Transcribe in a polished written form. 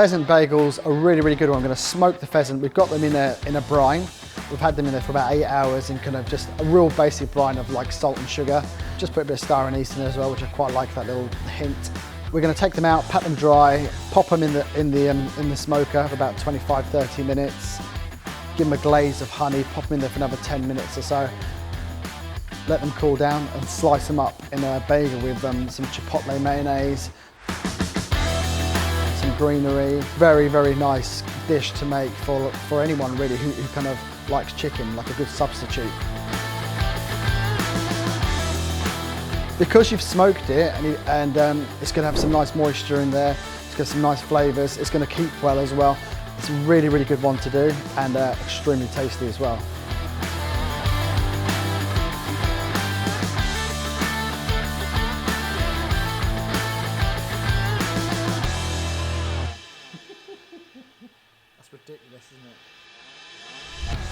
Pheasant bagels are really, really good. I'm going to smoke the pheasant. We've got them in a brine. We've had them in there for about 8 hours in kind of just a real basic brine of like salt and sugar. Just put a bit of star anise in there as well, which I quite like, that little hint. We're going to take them out, pat them dry, pop them in the smoker for about 25-30 minutes. Give them a glaze of honey, pop them in there for another 10 minutes or so. Let them cool down and slice them up in a bagel with some chipotle mayonnaise, some greenery. Very, very nice dish to make for anyone really who kind of likes chicken, like a good substitute. Because you've smoked it and it's going to have some nice moisture in there, it's got some nice flavours, it's going to keep well as well. It's a really, really good one to do and extremely tasty as well. That's ridiculous, isn't it?